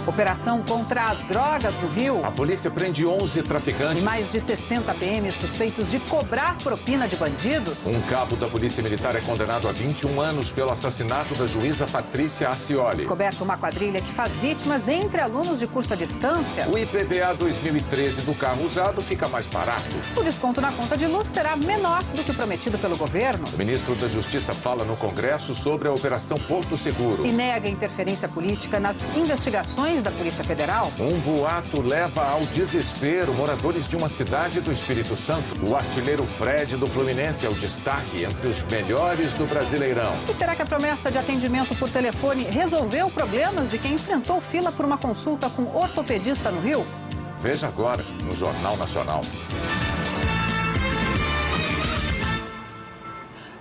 Operação contra as drogas no Rio. A polícia prende 11 traficantes. E mais de 60 PMs suspeitos de cobrar propina de bandidos. Um cabo da Polícia Militar é condenado a 21 anos pelo assassinato da juíza Patrícia Acioli. Descoberta uma quadrilha que faz vítimas entre alunos de curso à distância. O IPVA 2013 do carro usado fica mais barato. O desconto na conta de luz será menor do que prometido pelo governo. O ministro da Justiça fala no Congresso sobre a Operação Porto Seguro. E nega interferência política nas investigações da Polícia Federal. Um boato leva ao desespero moradores de uma cidade do Espírito Santo. O artilheiro Fred do Fluminense é o destaque entre os melhores do Brasileirão. E será que a promessa de atendimento por telefone resolveu problemas de quem enfrentou fila por uma consulta com ortopedista no Rio? Veja agora no Jornal Nacional.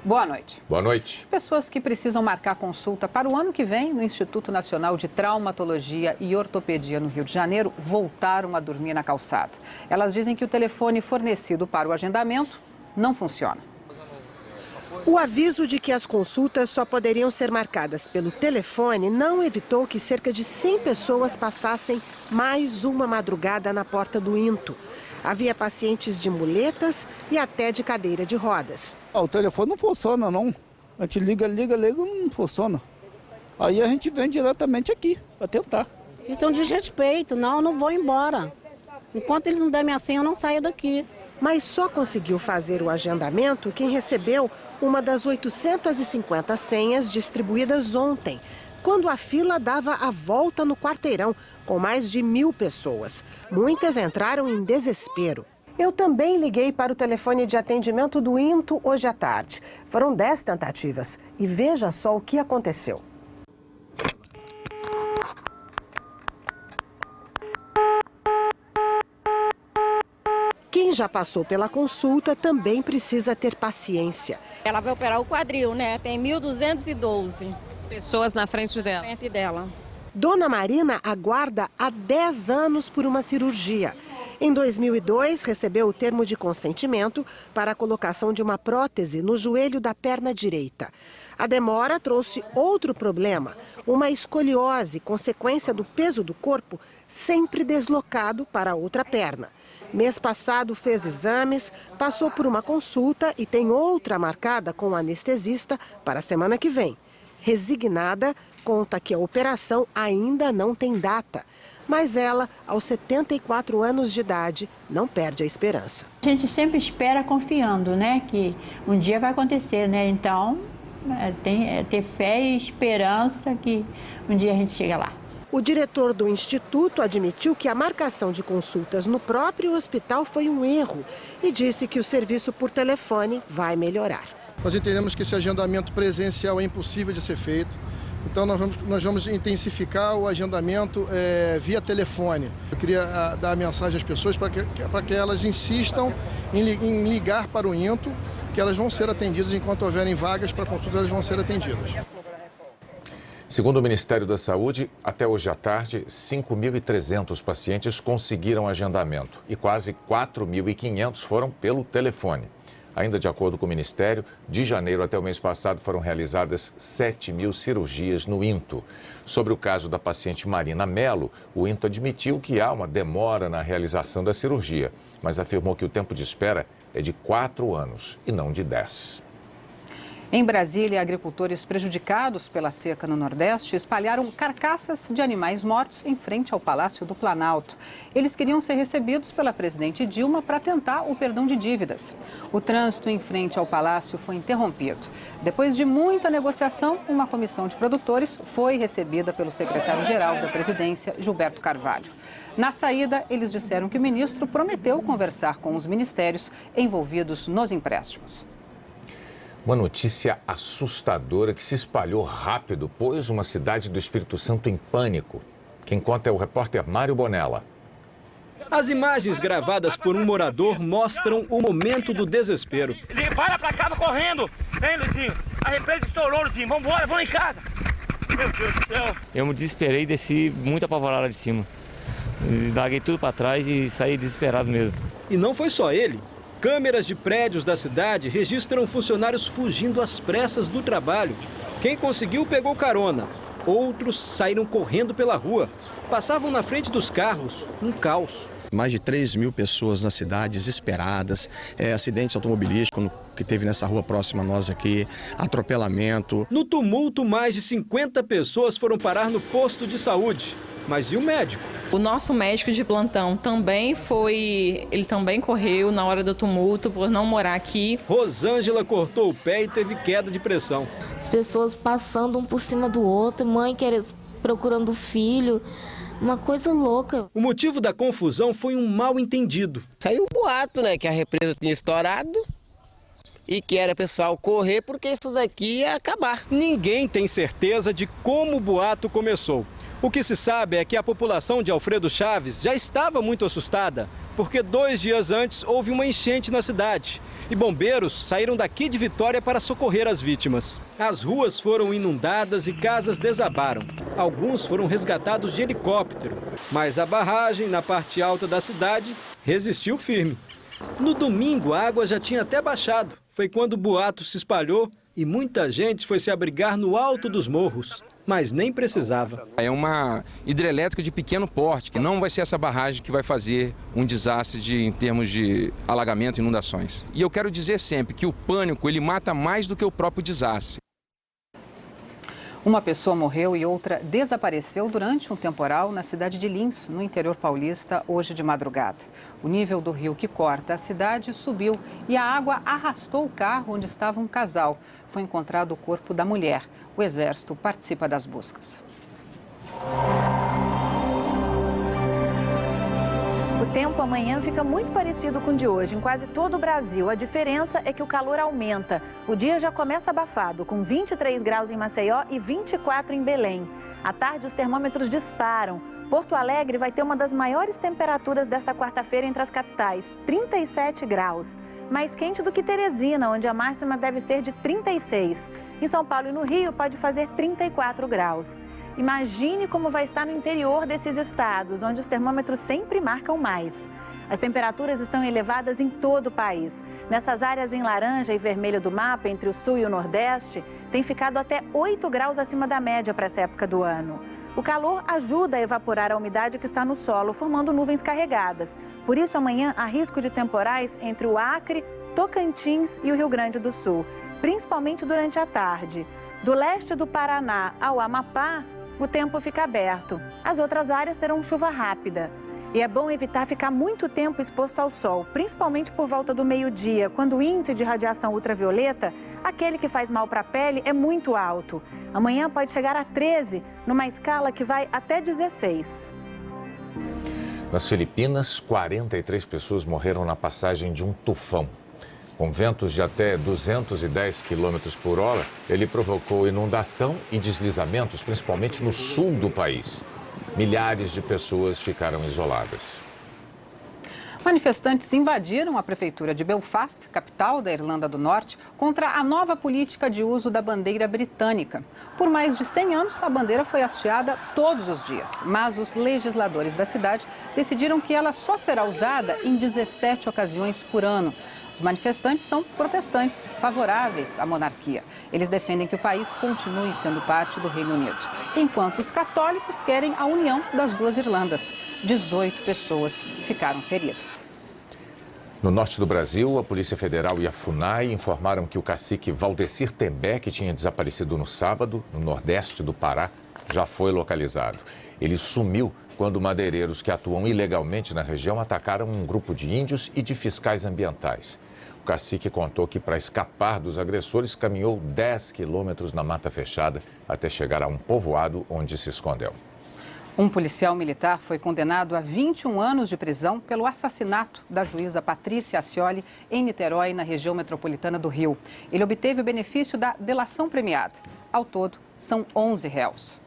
Boa noite. Boa noite. Pessoas que precisam marcar consulta para o ano que vem no Instituto Nacional de Traumatologia e Ortopedia no Rio de Janeiro voltaram a dormir na calçada. Elas dizem que o telefone fornecido para o agendamento não funciona. O aviso de que as consultas só poderiam ser marcadas pelo telefone não evitou que cerca de 100 pessoas passassem mais uma madrugada na porta do INTO. Havia pacientes de muletas e até de cadeira de rodas. O telefone não funciona, não. A gente liga, não funciona. Aí a gente vem diretamente aqui para tentar. Isso é um desrespeito, não vou embora. Enquanto eles não derem minha senha, eu não saio daqui. Mas só conseguiu fazer o agendamento quem recebeu uma das 850 senhas distribuídas ontem, quando a fila dava a volta no quarteirão, com mais de 1.000 pessoas. Muitas entraram em desespero. Eu também liguei para o telefone de atendimento do INTO hoje à tarde. Foram 10 tentativas e veja só o que aconteceu. Quem já passou pela consulta também precisa ter paciência. Ela vai operar o quadril, né? Tem 1.212 pessoas na frente dela. na frente dela. Dona Marina aguarda há 10 anos por uma cirurgia. Em 2002, recebeu o termo de consentimento para a colocação de uma prótese no joelho da perna direita. A demora trouxe outro problema, uma escoliose, consequência do peso do corpo sempre deslocado para a outra perna. Mês passado fez exames, passou por uma consulta e tem outra marcada com o anestesista para a semana que vem. Resignada, conta que a operação ainda não tem data. Mas ela, aos 74 anos de idade, não perde a esperança. A gente sempre espera confiando, né, que um dia vai acontecer, né? Então, ter fé e esperança que um dia a gente chega lá. O diretor do Instituto admitiu que a marcação de consultas no próprio hospital foi um erro e disse que o serviço por telefone vai melhorar. Nós entendemos que esse agendamento presencial é impossível de ser feito. Então nós vamos intensificar o agendamento via telefone. Eu queria dar a mensagem às pessoas para que elas insistam em ligar para o INTO, que elas vão ser atendidas enquanto houverem vagas para consulta, elas vão ser atendidas. Segundo o Ministério da Saúde, até hoje à tarde, 5.300 pacientes conseguiram agendamento e quase 4.500 foram pelo telefone. Ainda de acordo com o Ministério, de janeiro até o mês passado foram realizadas 7.000 cirurgias no INTO. Sobre o caso da paciente Marina Mello, o INTO admitiu que há uma demora na realização da cirurgia, mas afirmou que o tempo de espera é de 4 anos e não de 10. Em Brasília, agricultores prejudicados pela seca no Nordeste espalharam carcaças de animais mortos em frente ao Palácio do Planalto. Eles queriam ser recebidos pela presidente Dilma para tentar o perdão de dívidas. O trânsito em frente ao Palácio foi interrompido. Depois de muita negociação, uma comissão de produtores foi recebida pelo secretário-geral da presidência, Gilberto Carvalho. Na saída, eles disseram que o ministro prometeu conversar com os ministérios envolvidos nos empréstimos. Uma notícia assustadora que se espalhou rápido, pôs uma cidade do Espírito Santo em pânico. Quem conta é o repórter Mário Bonella. As imagens gravadas por um morador mostram o momento do desespero. Luizinho, para pra casa correndo! Vem, Luizinho! A represa estourou, Luizinho! Vambora, vamos em casa! Meu Deus do céu! Eu me desesperei e desci muito apavorado lá de cima. Larguei tudo para trás e saí desesperado mesmo. E não foi só ele. Câmeras de prédios da cidade registram funcionários fugindo às pressas do trabalho. Quem conseguiu pegou carona. Outros saíram correndo pela rua. Passavam na frente dos carros, um caos. Mais de 3 mil pessoas na cidade, desesperadas, acidentes automobilísticos que teve nessa rua próxima a nós aqui, atropelamento. No tumulto, mais de 50 pessoas foram parar no posto de saúde. Mas e o médico? O nosso médico de plantão ele também correu na hora do tumulto por não morar aqui. Rosângela cortou o pé e teve queda de pressão. As pessoas passando um por cima do outro, mãe procurando o filho, uma coisa louca. O motivo da confusão foi um mal-entendido. Saiu um boato, né, que a represa tinha estourado e que era pessoal correr porque isso daqui ia acabar. Ninguém tem certeza de como o boato começou. O que se sabe é que a população de Alfredo Chaves já estava muito assustada, porque 2 dias antes houve uma enchente na cidade e bombeiros saíram daqui de Vitória para socorrer as vítimas. As ruas foram inundadas e casas desabaram. Alguns foram resgatados de helicóptero, mas a barragem na parte alta da cidade resistiu firme. No domingo, a água já tinha até baixado. Foi quando o boato se espalhou e muita gente foi se abrigar no alto dos morros. Mas nem precisava. É uma hidrelétrica de pequeno porte, que não vai ser essa barragem que vai fazer um desastre em termos de alagamento e inundações. E eu quero dizer sempre que o pânico, ele mata mais do que o próprio desastre. Uma pessoa morreu e outra desapareceu durante um temporal na cidade de Lins, no interior paulista, hoje de madrugada. O nível do rio que corta a cidade subiu e a água arrastou o carro onde estava um casal. Foi encontrado o corpo da mulher. O Exército participa das buscas. O tempo amanhã fica muito parecido com o de hoje em quase todo o Brasil. A diferença é que o calor aumenta. O dia já começa abafado, com 23 graus em Maceió e 24 em Belém. À tarde, os termômetros disparam. Porto Alegre vai ter uma das maiores temperaturas desta quarta-feira entre as capitais, 37 graus. Mais quente do que Teresina, onde a máxima deve ser de 36. Em São Paulo e no Rio pode fazer 34 graus. Imagine como vai estar no interior desses estados, onde os termômetros sempre marcam mais. As temperaturas estão elevadas em todo o país. Nessas áreas em laranja e vermelho do mapa, entre o sul e o nordeste, tem ficado até 8 graus acima da média para essa época do ano. O calor ajuda a evaporar a umidade que está no solo, formando nuvens carregadas. Por isso, amanhã há risco de temporais entre o Acre, Tocantins e o Rio Grande do Sul, principalmente durante a tarde. Do leste do Paraná ao Amapá, o tempo fica aberto. As outras áreas terão chuva rápida. E é bom evitar ficar muito tempo exposto ao sol, principalmente por volta do meio-dia, quando o índice de radiação ultravioleta, aquele que faz mal para a pele, é muito alto. Amanhã pode chegar a 13, numa escala que vai até 16. Nas Filipinas, 43 pessoas morreram na passagem de um tufão. Com ventos de até 210 km por hora, ele provocou inundação e deslizamentos, principalmente no sul do país. Milhares de pessoas ficaram isoladas. Manifestantes invadiram a prefeitura de Belfast, capital da Irlanda do Norte, contra a nova política de uso da bandeira britânica. Por mais de 100 anos, a bandeira foi hasteada todos os dias, mas os legisladores da cidade decidiram que ela só será usada em 17 ocasiões por ano. Os manifestantes são protestantes, favoráveis à monarquia. Eles defendem que o país continue sendo parte do Reino Unido, enquanto os católicos querem a união das duas Irlandas. 18 pessoas ficaram feridas. No norte do Brasil, a Polícia Federal e a FUNAI informaram que o cacique Valdecir Tembé, que tinha desaparecido no sábado, no nordeste do Pará, já foi localizado. Ele sumiu quando madeireiros que atuam ilegalmente na região atacaram um grupo de índios e de fiscais ambientais. O cacique contou que, para escapar dos agressores, caminhou 10 quilômetros na mata fechada até chegar a um povoado onde se escondeu. Um policial militar foi condenado a 21 anos de prisão pelo assassinato da juíza Patrícia Ascioli em Niterói, na região metropolitana do Rio. Ele obteve o benefício da delação premiada. Ao todo, são 11 réus.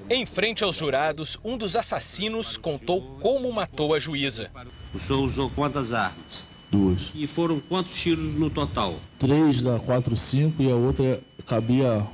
Em frente aos jurados, um dos assassinos contou como matou a juíza. O senhor usou quantas armas? 2. E foram quantos tiros no total? 3 da 4-5 e a outra cabia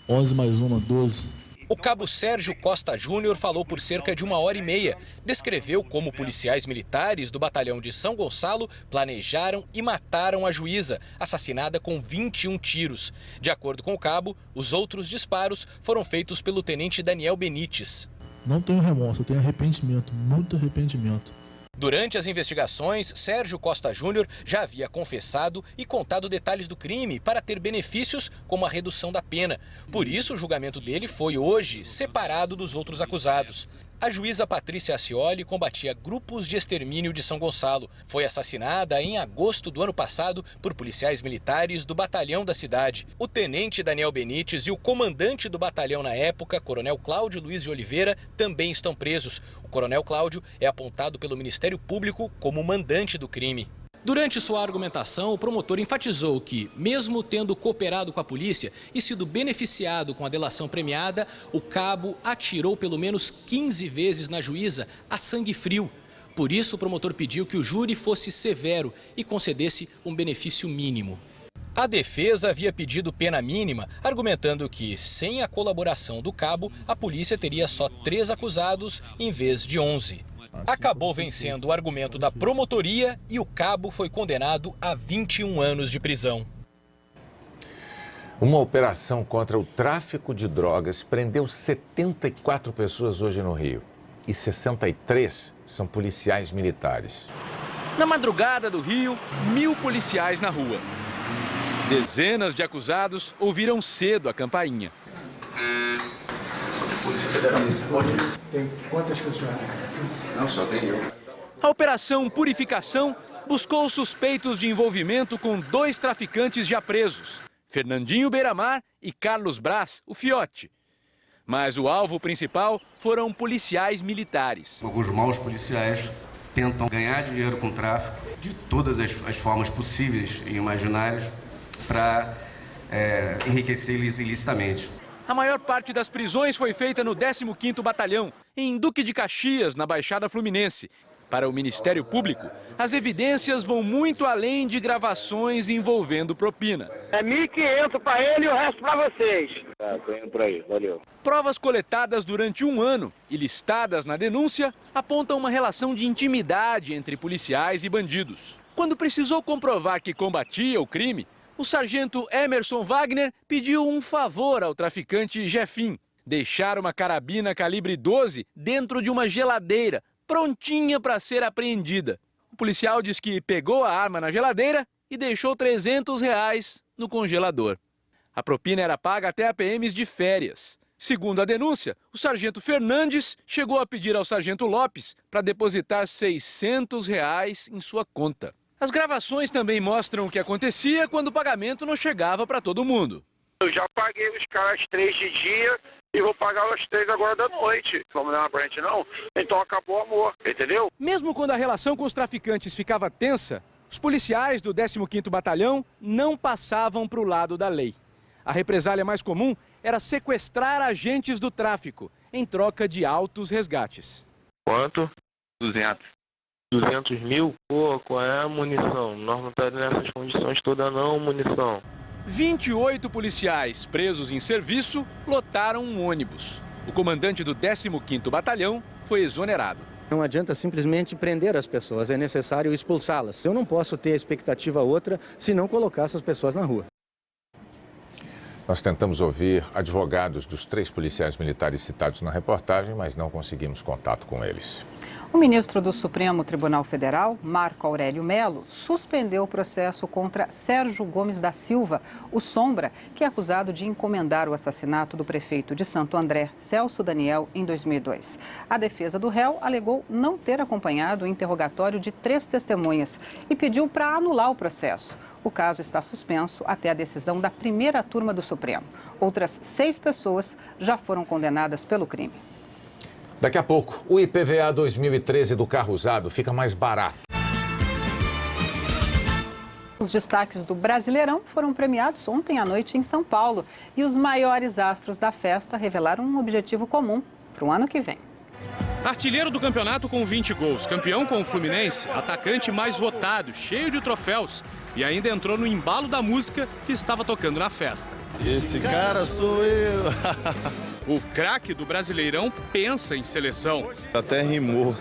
11 mais uma, 12. O cabo Sérgio Costa Júnior falou por cerca de 1h30. Descreveu como policiais militares do batalhão de São Gonçalo planejaram e mataram a juíza, assassinada com 21 tiros. De acordo com o cabo, os outros disparos foram feitos pelo tenente Daniel Benites. Não tenho remorso, eu tenho arrependimento, muito arrependimento. Durante as investigações, Sérgio Costa Júnior já havia confessado e contado detalhes do crime para ter benefícios como a redução da pena. Por isso, o julgamento dele foi hoje separado dos outros acusados. A juíza Patrícia Ascioli combatia grupos de extermínio de São Gonçalo. Foi assassinada em agosto do ano passado por policiais militares do batalhão da cidade. O tenente Daniel Benites e o comandante do batalhão na época, coronel Cláudio Luiz de Oliveira, também estão presos. O coronel Cláudio é apontado pelo Ministério Público como mandante do crime. Durante sua argumentação, o promotor enfatizou que, mesmo tendo cooperado com a polícia e sido beneficiado com a delação premiada, o cabo atirou pelo menos 15 vezes na juíza a sangue frio. Por isso, o promotor pediu que o júri fosse severo e concedesse um benefício mínimo. A defesa havia pedido pena mínima, argumentando que, sem a colaboração do cabo, a polícia teria só 3 acusados em vez de 11. Acabou vencendo o argumento da promotoria e o cabo foi condenado a 21 anos de prisão. Uma operação contra o tráfico de drogas prendeu 74 pessoas hoje no Rio. E 63 são policiais militares. Na madrugada do Rio, 1000 policiais na rua. Dezenas de acusados ouviram cedo a campainha. Polícia Federalista. Tem quantas pessoas? Não, só tem eu. A Operação Purificação buscou suspeitos de envolvimento com 2 traficantes já presos, Fernandinho Beiramar e Carlos Brás, o Fiote. Mas o alvo principal foram policiais militares. Alguns maus policiais tentam ganhar dinheiro com o tráfico de todas as formas possíveis e imaginárias para enriquecer eles ilicitamente. A maior parte das prisões foi feita no 15º Batalhão, em Duque de Caxias, na Baixada Fluminense. Para o Ministério Público, as evidências vão muito além de gravações envolvendo propina. É 1.500 para ele e o resto para vocês. Tô indo para aí, valeu. Provas coletadas durante 1 ano e listadas na denúncia apontam uma relação de intimidade entre policiais e bandidos. Quando precisou comprovar que combatia o crime, o sargento Emerson Wagner pediu um favor ao traficante Jefim: deixar uma carabina calibre 12 dentro de uma geladeira, prontinha para ser apreendida. O policial diz que pegou a arma na geladeira e deixou R$300 no congelador. A propina era paga até a PMs de férias. Segundo a denúncia, o sargento Fernandes chegou a pedir ao sargento Lopes para depositar R$600 em sua conta. As gravações também mostram o que acontecia quando o pagamento não chegava para todo mundo. Eu já paguei os caras 3 de dia e vou pagar os 3 agora da noite. Vamos dar uma pra gente não? Então acabou o amor, entendeu? Mesmo quando a relação com os traficantes ficava tensa, os policiais do 15º Batalhão não passavam para o lado da lei. A represália mais comum era sequestrar agentes do tráfico, em troca de altos resgates. Quanto? 200. 200 mil? Pô, qual é a munição? Nós não estamos nessas condições todas não, munição. 28 policiais presos em serviço lotaram um ônibus. O comandante do 15º Batalhão foi exonerado. Não adianta simplesmente prender as pessoas, é necessário expulsá-las. Eu não posso ter expectativa outra se não colocar essas pessoas na rua. Nós tentamos ouvir advogados dos 3 policiais militares citados na reportagem, mas não conseguimos contato com eles. O ministro do Supremo Tribunal Federal, Marco Aurélio Mello, suspendeu o processo contra Sérgio Gomes da Silva, o Sombra, que é acusado de encomendar o assassinato do prefeito de Santo André, Celso Daniel, em 2002. A defesa do réu alegou não ter acompanhado o interrogatório de 3 testemunhas e pediu para anular o processo. O caso está suspenso até a decisão da primeira turma do Supremo. Outras 6 pessoas já foram condenadas pelo crime. Daqui a pouco, o IPVA 2013 do carro usado fica mais barato. Os destaques do Brasileirão foram premiados ontem à noite em São Paulo. E os maiores astros da festa revelaram um objetivo comum para o ano que vem. Artilheiro do campeonato com 20 gols, campeão com o Fluminense, atacante mais votado, cheio de troféus. E ainda entrou no embalo da música que estava tocando na festa. Esse cara sou eu. O craque do Brasileirão pensa em seleção. Até rimou.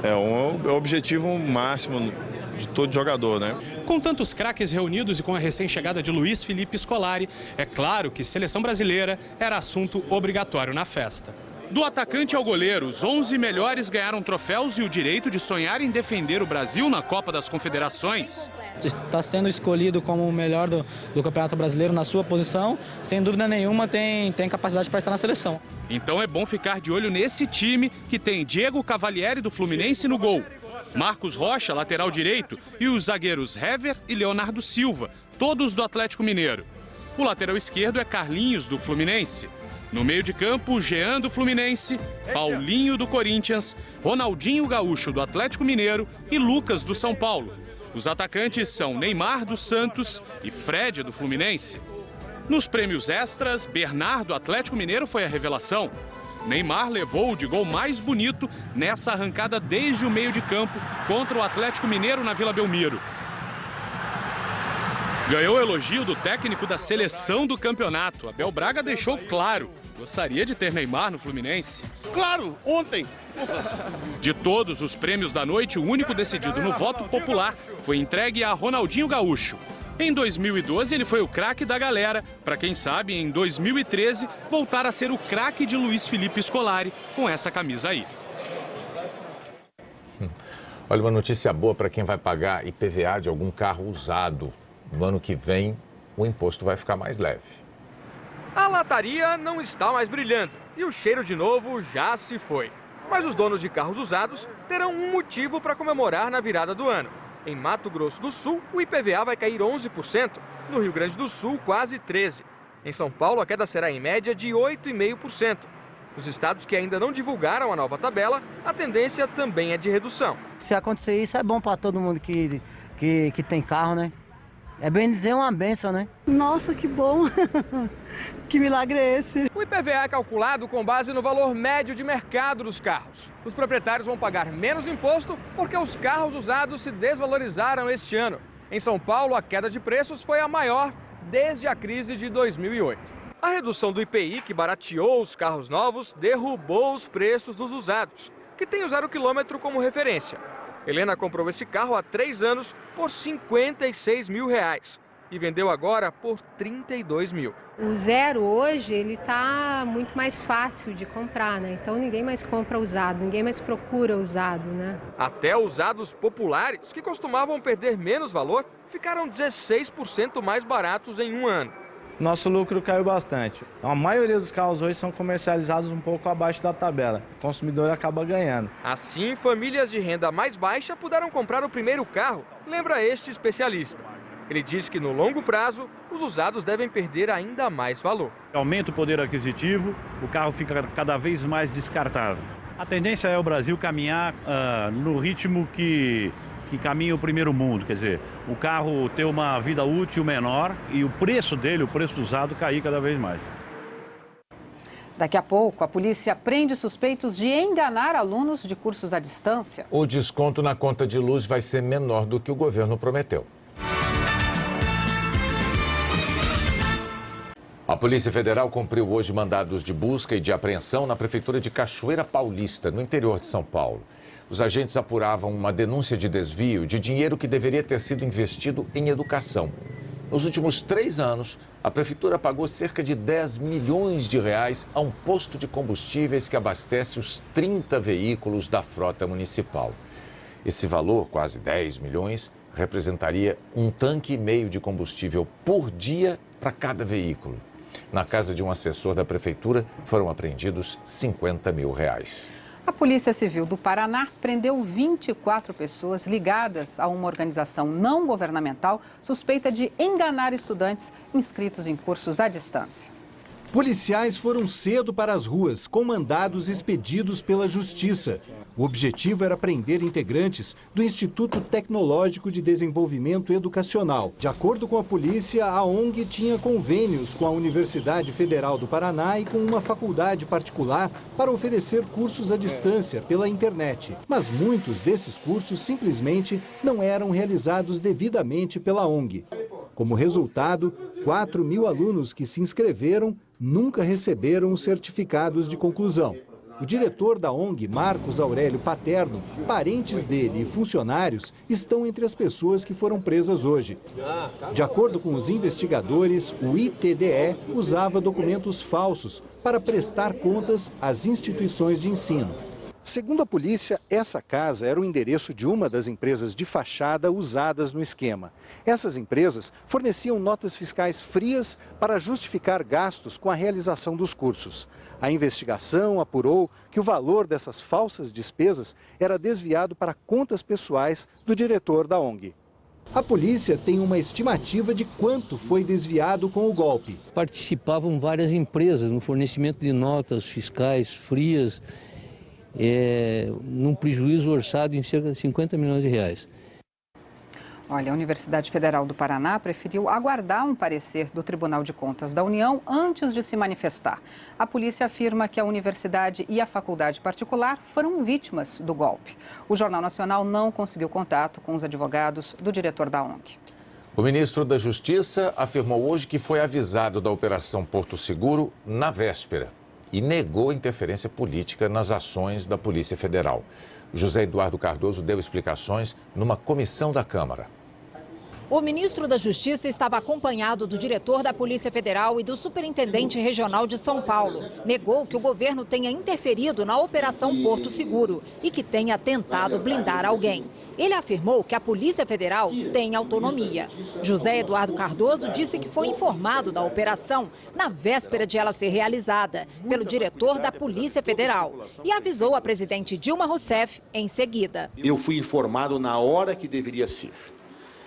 É um objetivo máximo de todo jogador, né? Com tantos craques reunidos e com a recém-chegada de Luiz Felipe Scolari, é claro que seleção brasileira era assunto obrigatório na festa. Do atacante ao goleiro, os 11 melhores ganharam troféus e o direito de sonhar em defender o Brasil na Copa das Confederações. Está sendo escolhido como o melhor do Campeonato Brasileiro na sua posição, sem dúvida nenhuma tem capacidade para estar na seleção. Então é bom ficar de olho nesse time que tem Diego Cavalieri do Fluminense no gol, Marcos Rocha, lateral direito, e os zagueiros Hever e Leonardo Silva, todos do Atlético Mineiro. O lateral esquerdo é Carlinhos do Fluminense. No meio de campo, Jean do Fluminense, Paulinho do Corinthians, Ronaldinho Gaúcho do Atlético Mineiro e Lucas do São Paulo. Os atacantes são Neymar do Santos e Fred do Fluminense. Nos prêmios extras, Bernardo do Atlético Mineiro foi a revelação. Neymar levou o de gol mais bonito nessa arrancada desde o meio de campo contra o Atlético Mineiro na Vila Belmiro. Ganhou o elogio do técnico da seleção do campeonato. Abel Braga deixou claro, gostaria de ter Neymar no Fluminense. Claro, ontem. De todos os prêmios da noite, o único decidido no voto popular foi entregue a Ronaldinho Gaúcho. Em 2012, ele foi o craque da galera, para quem sabe, em 2013, voltar a ser o craque de Luiz Felipe Scolari com essa camisa aí. Olha, uma notícia boa para quem vai pagar IPVA de algum carro usado. No ano que vem, o imposto vai ficar mais leve. A lataria não está mais brilhando e o cheiro de novo já se foi. Mas os donos de carros usados terão um motivo para comemorar na virada do ano. Em Mato Grosso do Sul, o IPVA vai cair 11%, no Rio Grande do Sul, quase 13%. Em São Paulo, a queda será em média de 8,5%. Nos estados que ainda não divulgaram a nova tabela, a tendência também é de redução. Se acontecer isso, é bom para todo mundo que tem carro, né? É bem dizer uma bênção, né? Nossa, que bom! Que milagre é esse? O IPVA é calculado com base no valor médio de mercado dos carros. Os proprietários vão pagar menos imposto porque os carros usados se desvalorizaram este ano. Em São Paulo, a queda de preços foi a maior desde a crise de 2008. A redução do IPI, que barateou os carros novos, derrubou os preços dos usados, que tem o 0 km como referência. Helena comprou esse carro há 3 anos por R$56 mil e vendeu agora por R$32 mil. O zero hoje ele está muito mais fácil de comprar, né? Então ninguém mais compra usado, ninguém mais procura usado, né? Até usados populares, que costumavam perder menos valor, ficaram 16% mais baratos em um ano. Nosso lucro caiu bastante. A maioria dos carros hoje são comercializados um pouco abaixo da tabela. O consumidor acaba ganhando. Assim, famílias de renda mais baixa puderam comprar o primeiro carro, lembra este especialista. Ele diz que no longo prazo, os usados devem perder ainda mais valor. Aumenta o poder aquisitivo, o carro fica cada vez mais descartável. A tendência é o Brasil caminhar no ritmo que caminha o primeiro mundo, quer dizer, o carro ter uma vida útil menor e o preço dele, o preço do usado, cair cada vez mais. Daqui a pouco, a polícia prende suspeitos de enganar alunos de cursos à distância. O desconto na conta de luz vai ser menor do que o governo prometeu. A Polícia Federal cumpriu hoje mandados de busca e de apreensão na Prefeitura de Cachoeira Paulista, no interior de São Paulo. Os agentes apuravam uma denúncia de desvio de dinheiro que deveria ter sido investido em educação. Nos últimos 3 anos, a Prefeitura pagou cerca de R$10 milhões a um posto de combustíveis que abastece os 30 veículos da frota municipal. Esse valor, quase 10 milhões, representaria 1,5 tanque de combustível por dia para cada veículo. Na casa de um assessor da Prefeitura, foram apreendidos R$50 mil. A Polícia Civil do Paraná prendeu 24 pessoas ligadas a uma organização não governamental suspeita de enganar estudantes inscritos em cursos à distância. Policiais foram cedo para as ruas, com mandados expedidos pela Justiça. O objetivo era prender integrantes do Instituto Tecnológico de Desenvolvimento Educacional. De acordo com a polícia, a ONG tinha convênios com a Universidade Federal do Paraná e com uma faculdade particular para oferecer cursos à distância pela internet. Mas muitos desses cursos simplesmente não eram realizados devidamente pela ONG. Como resultado, 4 mil alunos que se inscreveram nunca receberam os certificados de conclusão. O diretor da ONG, Marcos Aurélio Paterno, parentes dele e funcionários estão entre as pessoas que foram presas hoje. De acordo com os investigadores, o ITDE usava documentos falsos para prestar contas às instituições de ensino. Segundo a polícia, essa casa era o endereço de uma das empresas de fachada usadas no esquema. Essas empresas forneciam notas fiscais frias para justificar gastos com a realização dos cursos. A investigação apurou que o valor dessas falsas despesas era desviado para contas pessoais do diretor da ONG. A polícia tem uma estimativa de quanto foi desviado com o golpe. Participavam várias empresas no fornecimento de notas fiscais frias, num prejuízo orçado em cerca de 50 milhões de reais. Olha, a Universidade Federal do Paraná preferiu aguardar um parecer do Tribunal de Contas da União antes de se manifestar. A polícia afirma que a universidade e a faculdade particular foram vítimas do golpe. O Jornal Nacional não conseguiu contato com os advogados do diretor da ONG. O ministro da Justiça afirmou hoje que foi avisado da Operação Porto Seguro na véspera e negou interferência política nas ações da Polícia Federal. José Eduardo Cardoso deu explicações numa comissão da Câmara. O ministro da Justiça estava acompanhado do diretor da Polícia Federal e do superintendente regional de São Paulo. Negou que o governo tenha interferido na Operação Porto Seguro e que tenha tentado blindar alguém. Ele afirmou que a Polícia Federal tem autonomia. José Eduardo Cardoso disse que foi informado da operação na véspera de ela ser realizada pelo diretor da Polícia Federal e avisou a presidente Dilma Rousseff em seguida. Eu fui informado na hora que deveria ser.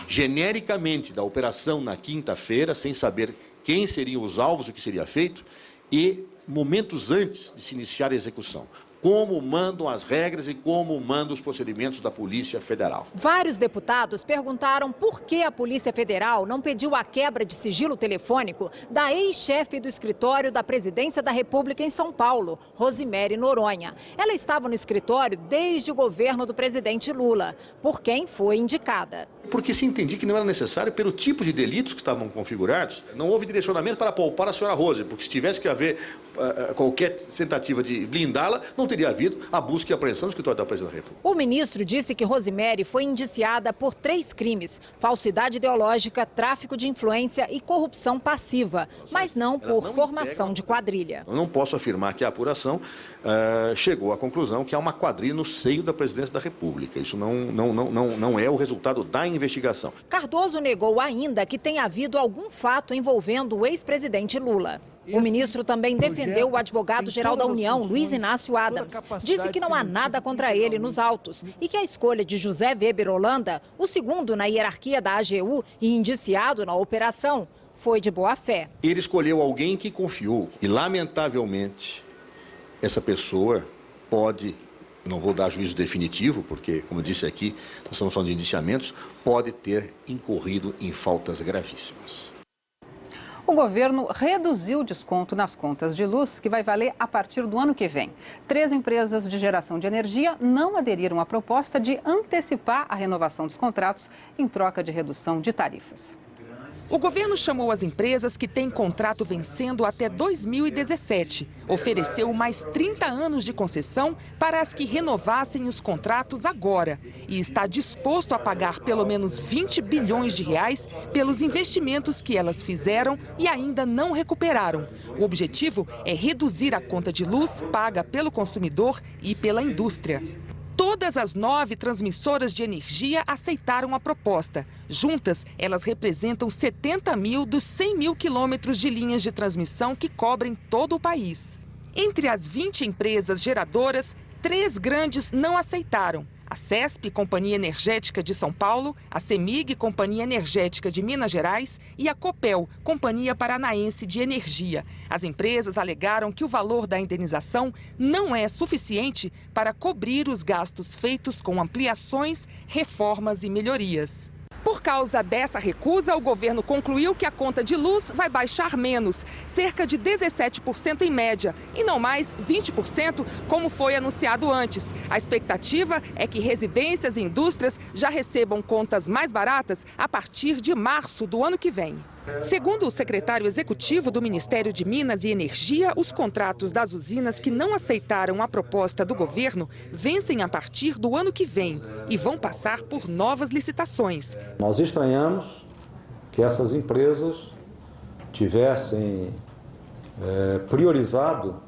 Genericamente da operação na quinta-feira, sem saber quem seriam os alvos, o que seria feito, e momentos antes de se iniciar a execução. Como mandam as regras e como mandam os procedimentos da Polícia Federal. Vários deputados perguntaram por que a Polícia Federal não pediu a quebra de sigilo telefônico da ex-chefe do escritório da Presidência da República em São Paulo, Rosemary Noronha. Ela estava no escritório desde o governo do presidente Lula, por quem foi indicada. Porque se entendia que não era necessário pelo tipo de delitos que estavam configurados. Não houve direcionamento para poupar a senhora Rose, porque se tivesse que haver qualquer tentativa de blindá-la, não teria havido a busca e apreensão do escritório da Presidência da República. O ministro disse que Rosemary foi indiciada por 3 crimes: falsidade ideológica, tráfico de influência e corrupção passiva, mas não por formação de quadrilha. Eu não posso afirmar que a apuração chegou à conclusão que há uma quadrilha no seio da Presidência da República. Isso não é o resultado da investigação. Cardoso negou ainda que tenha havido algum fato envolvendo o ex-presidente Lula. O ministro também defendeu o advogado-geral da União, Luiz Inácio Adams. Disse que não há nada contra ele nos autos e que a escolha de José Weber Holanda, o segundo na hierarquia da AGU e indiciado na operação, foi de boa fé. Ele escolheu alguém que confiou e, lamentavelmente, essa pessoa pode, não vou dar juízo definitivo, porque, como eu disse aqui, nós estamos falando de indiciamentos, pode ter incorrido em faltas gravíssimas. O governo reduziu o desconto nas contas de luz, que vai valer a partir do ano que vem. 3 empresas de geração de energia não aderiram à proposta de antecipar a renovação dos contratos em troca de redução de tarifas. O governo chamou as empresas que têm contrato vencendo até 2017. Ofereceu mais 30 anos de concessão para as que renovassem os contratos agora. E está disposto a pagar pelo menos 20 bilhões de reais pelos investimentos que elas fizeram e ainda não recuperaram. O objetivo é reduzir a conta de luz paga pelo consumidor e pela indústria. Todas as 9 transmissoras de energia aceitaram a proposta. Juntas, elas representam 70 mil dos 100 mil quilômetros de linhas de transmissão que cobrem todo o país. Entre as 20 empresas geradoras, 3 grandes não aceitaram. A CESP, Companhia Energética de São Paulo, a CEMIG, Companhia Energética de Minas Gerais e a Copel, Companhia Paranaense de Energia. As empresas alegaram que o valor da indenização não é suficiente para cobrir os gastos feitos com ampliações, reformas e melhorias. Por causa dessa recusa, o governo concluiu que a conta de luz vai baixar menos, cerca de 17% em média, e não mais 20%, como foi anunciado antes. A expectativa é que residências e indústrias já recebam contas mais baratas a partir de março do ano que vem. Segundo o secretário executivo do Ministério de Minas e Energia, os contratos das usinas que não aceitaram a proposta do governo vencem a partir do ano que vem e vão passar por novas licitações. Nós estranhamos que essas empresas tivessem priorizado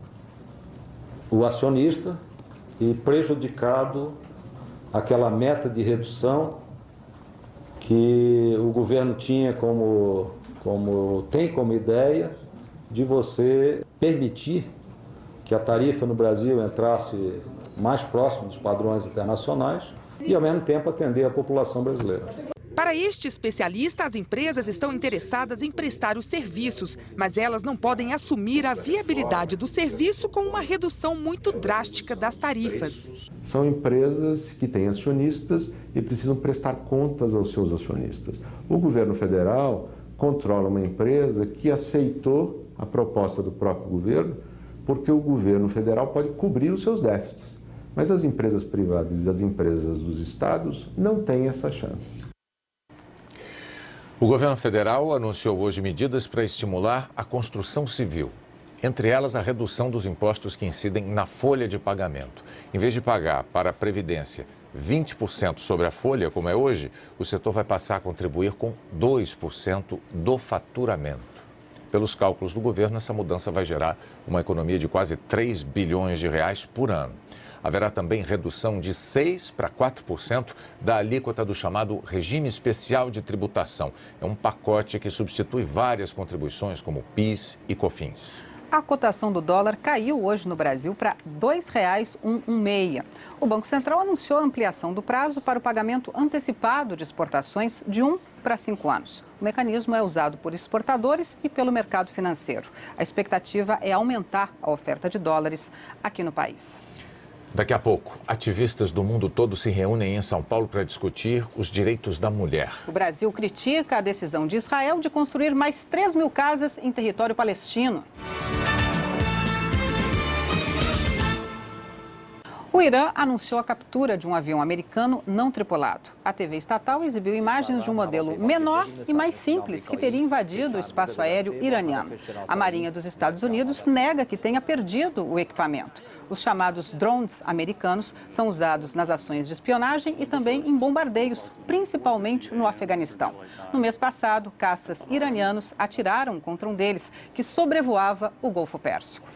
o acionista e prejudicado aquela meta de redução que o governo tinha tem como ideia de você permitir que a tarifa no Brasil entrasse mais próximo dos padrões internacionais e, ao mesmo tempo, atender a população brasileira. Para este especialista, as empresas estão interessadas em prestar os serviços, mas elas não podem assumir a viabilidade do serviço com uma redução muito drástica das tarifas. São empresas que têm acionistas e precisam prestar contas aos seus acionistas. O governo federal controla uma empresa que aceitou a proposta do próprio governo, porque o governo federal pode cobrir os seus déficits. Mas as empresas privadas e as empresas dos estados não têm essa chance. O governo federal anunciou hoje medidas para estimular a construção civil. Entre elas, a redução dos impostos que incidem na folha de pagamento. Em vez de pagar para a Previdência 20% sobre a folha, como é hoje, o setor vai passar a contribuir com 2% do faturamento. Pelos cálculos do governo, essa mudança vai gerar uma economia de quase 3 bilhões de reais por ano. Haverá também redução de 6% para 4% da alíquota do chamado Regime Especial de Tributação. É um pacote que substitui várias contribuições como PIS e COFINS. A cotação do dólar caiu hoje no Brasil para R$ 2,116. O Banco Central anunciou a ampliação do prazo para o pagamento antecipado de exportações de 1 para 5 anos. O mecanismo é usado por exportadores e pelo mercado financeiro. A expectativa é aumentar a oferta de dólares aqui no país. Daqui a pouco, ativistas do mundo todo se reúnem em São Paulo para discutir os direitos da mulher. O Brasil critica a decisão de Israel de construir mais 3.000 casas em território palestino. O Irã anunciou a captura de um avião americano não tripulado. A TV estatal exibiu imagens de um modelo menor e mais simples que teria invadido o espaço aéreo iraniano. A Marinha dos Estados Unidos nega que tenha perdido o equipamento. Os chamados drones americanos são usados nas ações de espionagem e também em bombardeios, principalmente no Afeganistão. No mês passado, caças iranianos atiraram contra um deles, que sobrevoava o Golfo Pérsico.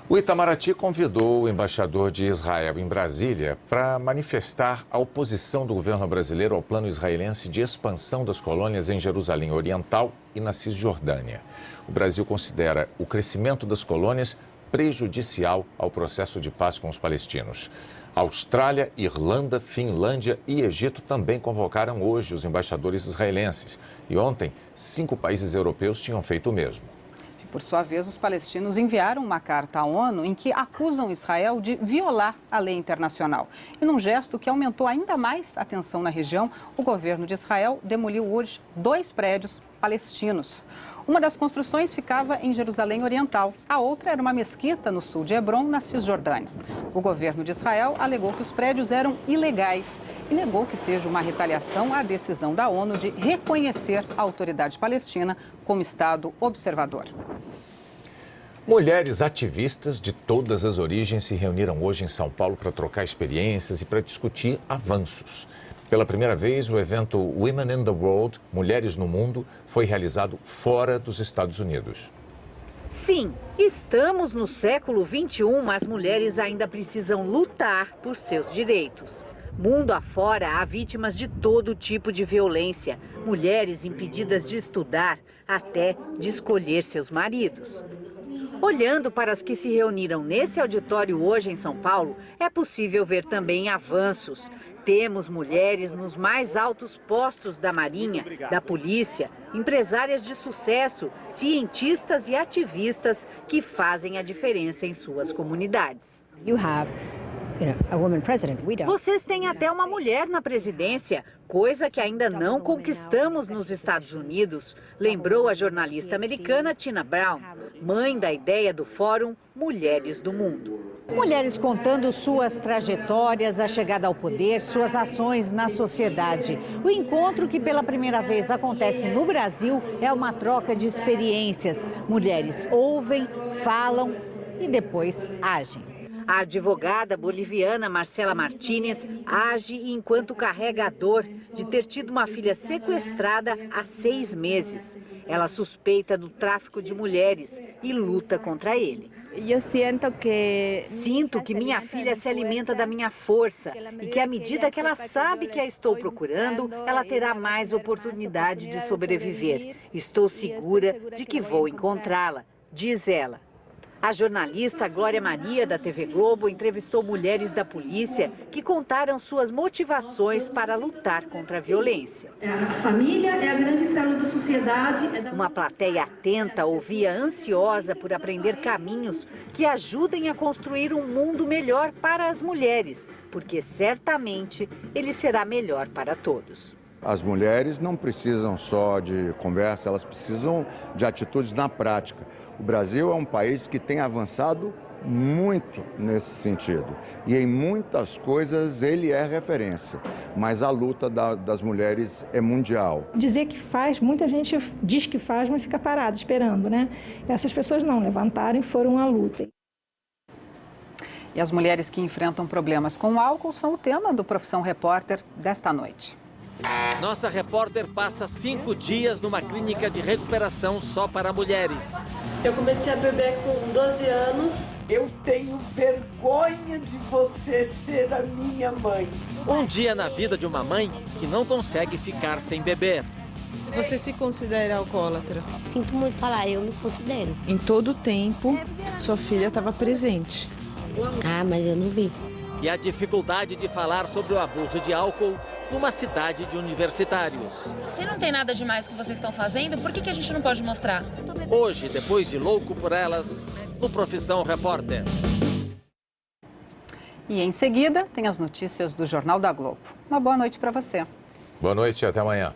O Itamaraty convidou o embaixador de Israel em Brasília para manifestar a oposição do governo brasileiro ao plano israelense de expansão das colônias em Jerusalém Oriental e na Cisjordânia. O Brasil considera o crescimento das colônias prejudicial ao processo de paz com os palestinos. Austrália, Irlanda, Finlândia e Egito também convocaram hoje os embaixadores israelenses. E ontem, 5 países europeus tinham feito o mesmo. Por sua vez, os palestinos enviaram uma carta à ONU em que acusam Israel de violar a lei internacional. E num gesto que aumentou ainda mais a tensão na região, o governo de Israel demoliu hoje 2 prédios palestinos. Uma das construções ficava em Jerusalém Oriental, a outra era uma mesquita no sul de Hebron, na Cisjordânia. O governo de Israel alegou que os prédios eram ilegais e negou que seja uma retaliação à decisão da ONU de reconhecer a autoridade palestina como Estado observador. Mulheres ativistas de todas as origens se reuniram hoje em São Paulo para trocar experiências e para discutir avanços. Pela primeira vez, o evento Women in the World, Mulheres no Mundo, foi realizado fora dos Estados Unidos. Sim, estamos no século XXI, mas mulheres ainda precisam lutar por seus direitos. Mundo afora, há vítimas de todo tipo de violência. Mulheres impedidas de estudar, até de escolher seus maridos. Olhando para as que se reuniram nesse auditório hoje em São Paulo, é possível ver também avanços. Temos mulheres nos mais altos postos da Marinha, da Polícia, empresárias de sucesso, cientistas e ativistas que fazem a diferença em suas comunidades. Vocês têm até uma mulher na presidência, coisa que ainda não conquistamos nos Estados Unidos, lembrou a jornalista americana Tina Brown, mãe da ideia do Fórum Mulheres do Mundo. Mulheres contando suas trajetórias, a chegada ao poder, suas ações na sociedade. O encontro, que pela primeira vez acontece no Brasil, é uma troca de experiências. Mulheres ouvem, falam e depois agem. A advogada boliviana Marcela Martínez age enquanto carrega a dor de ter tido uma filha sequestrada há 6 meses. Ela suspeita do tráfico de mulheres e luta contra ele. Sinto que minha filha se alimenta da minha força e que à medida que ela sabe que a estou procurando, ela terá mais oportunidade de sobreviver. Estou segura de que vou encontrá-la, diz ela. A jornalista Glória Maria, da TV Globo, entrevistou mulheres da polícia que contaram suas motivações para lutar contra a violência. A família é a grande célula da sociedade. Uma plateia atenta ouvia ansiosa por aprender caminhos que ajudem a construir um mundo melhor para as mulheres, porque certamente ele será melhor para todos. As mulheres não precisam só de conversa, elas precisam de atitudes na prática. O Brasil é um país que tem avançado muito nesse sentido. E em muitas coisas ele é referência. Mas a luta das mulheres é mundial. Dizer que faz, muita gente diz que faz, mas fica parada esperando, né? Essas pessoas não levantaram e foram à luta. E as mulheres que enfrentam problemas com o álcool são o tema do Profissão Repórter desta noite. Nossa repórter passa 5 dias numa clínica de recuperação só para mulheres. Eu comecei a beber com 12 anos. Eu tenho vergonha de você ser a minha mãe. Um dia na vida de uma mãe que não consegue ficar sem beber. Você se considera alcoólatra? Sinto muito falar, eu me considero. Em todo o tempo, sua filha estava presente. Ah, mas eu não vi. E a dificuldade de falar sobre o abuso de álcool numa cidade de universitários. Se não tem nada demais que vocês estão fazendo, por que a gente não pode mostrar? Hoje, depois de Louco por Elas, no Profissão Repórter. E em seguida, tem as notícias do Jornal da Globo. Uma boa noite para você. Boa noite e até amanhã.